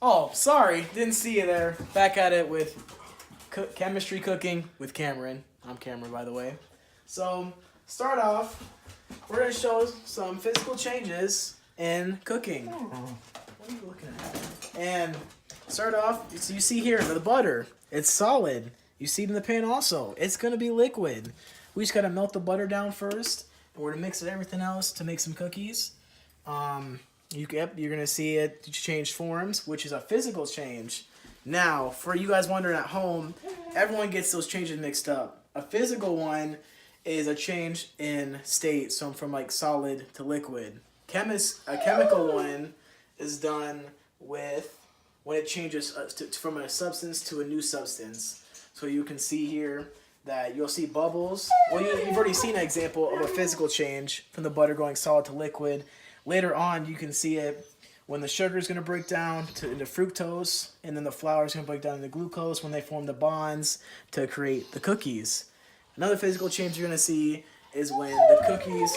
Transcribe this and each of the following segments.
Oh, sorry, didn't see you there. Back at it with chemistry cooking with Cameron. I'm Cameron, by the way. So, start off, we're gonna show some physical changes in cooking. What are you looking at? And start off, so you see here the butter. It's solid. You see it in the pan also. It's gonna be liquid. We just gotta melt the butter down first, and we're gonna mix everything else to make some cookies. You're gonna see it change forms, which is a physical change. Now, for you guys wondering at home, everyone gets those changes mixed up. A physical one is a change in state, so from like solid to liquid. A chemical one is done with when it changes from a substance to a new substance. So you can see here that you'll see bubbles. Well, you've already seen an example of a physical change from the butter going solid to liquid. Later on, you can see it when the sugar is going to break down into fructose, and then the flour is going to break down into glucose when they form the bonds to create the cookies. Another physical change you're going to see is when the cookies...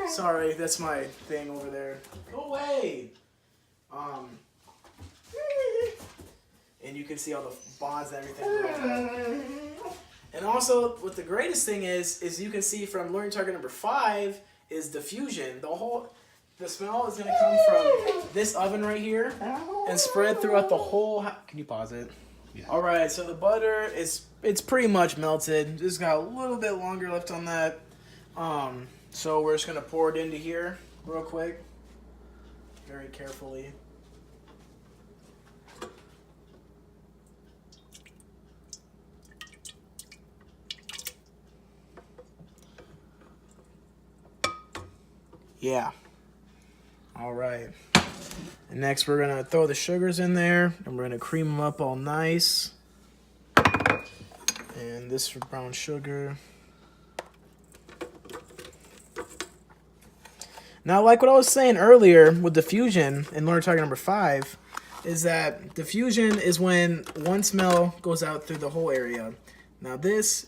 Sorry, that's my thing over there. Go away! And you can see all the bonds and everything. And also, what the greatest thing is you can see from learning target number 5 is diffusion. The smell is going to come from this oven right here and spread throughout the whole Can you pause it? Yeah. All right, so the butter it's pretty much melted. Just got a little bit longer left on that. So we're just going to pour it into here real quick. Very carefully. Yeah. All right. And next we're going to throw the sugars in there, and we're going to cream them up all nice. And this for brown sugar. Now, like what I was saying earlier with diffusion in learner target number 5, is that diffusion is when one smell goes out through the whole area. Now this,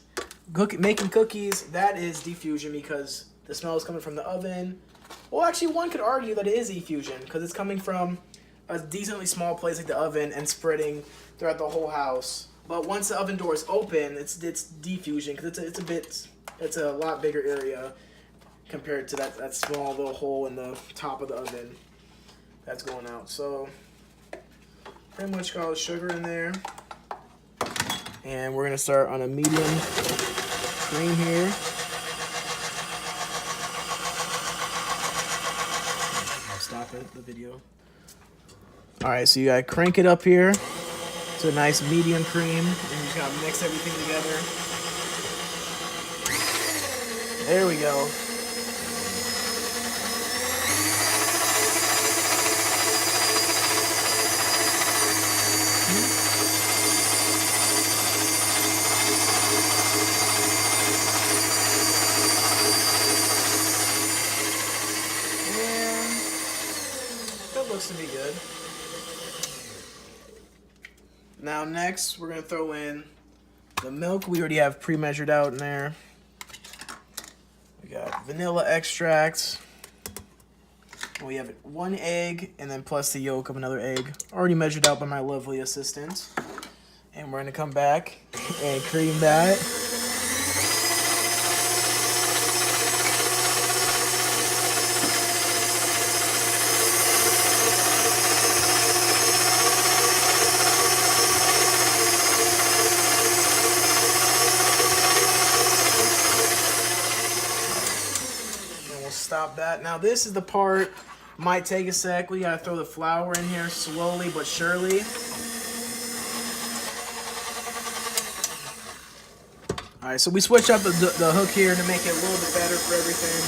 making cookies, that is diffusion because the smell is coming from the oven. Well, actually, one could argue that it is effusion because it's coming from a decently small place like the oven and spreading throughout the whole house. But once the oven door is open, it's diffusion because it's a lot bigger area compared to that small little hole in the top of the oven that's going out. So pretty much got all the sugar in there, and we're gonna start on a medium cream here. Stop it, the video. All right, so you gotta crank it up here to a nice medium cream, and you just gotta mix everything together. There we go. Looks to be good. Now next we're going to throw in the milk we already have pre-measured out in there. We got vanilla extract. We have 1 egg and then plus the yolk of another egg already measured out by my lovely assistant. And we're going to come back and cream that. Stop that. Now this is the part, might take a sec. We gotta throw the flour in here slowly but surely. Alright, so we switch up the hook here to make it a little bit better for everything.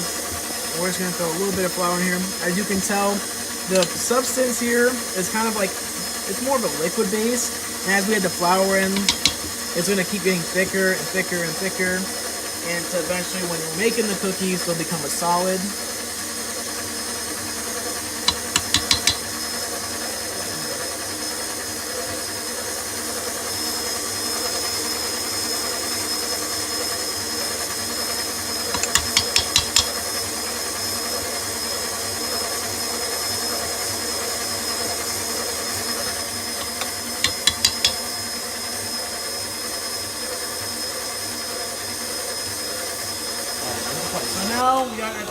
And we're just gonna throw a little bit of flour in here. As you can tell, the substance here is kind of like, it's more of a liquid base. And as we add the flour in, it's gonna keep getting thicker and thicker and thicker. And so eventually when you're making the cookies, they'll become a solid.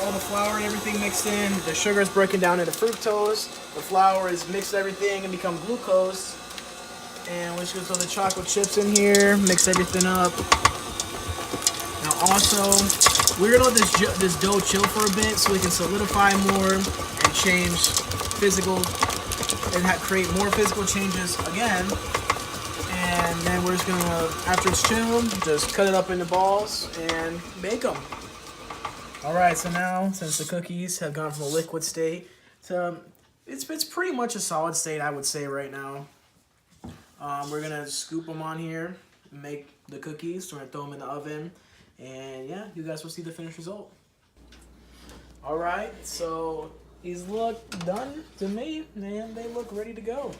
all the flour and everything mixed in. The sugar is broken down into fructose. The flour is mixed everything and become glucose. And let's just throw the chocolate chips in here, mix everything up. Now also, we're gonna let this dough chill for a bit so we can solidify more and change physical and create more physical changes again. And then we're just gonna, after it's chilled, just cut it up into balls and bake them. All right, so now since the cookies have gone from a liquid state to it's pretty much a solid state, I would say right now. We're gonna scoop them on here, make the cookies. So we're gonna throw them in the oven, and yeah, you guys will see the finished result. All right, so these look done to me, and they look ready to go.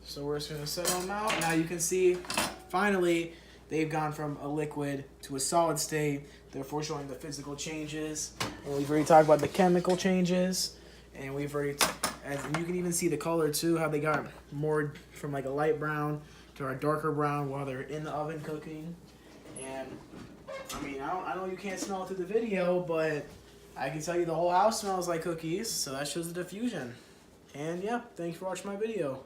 So we're just gonna set them out. Now you can see, finally, they've gone from a liquid to a solid state, therefore showing the physical changes. And we've already talked about the chemical changes, and we've already, and you can even see the color too, how they got more from like a light brown to a darker brown while they're in the oven cooking. And I mean, I know you can't smell it through the video, but I can tell you the whole house smells like cookies, so that shows the diffusion. And yeah, thanks for watching my video.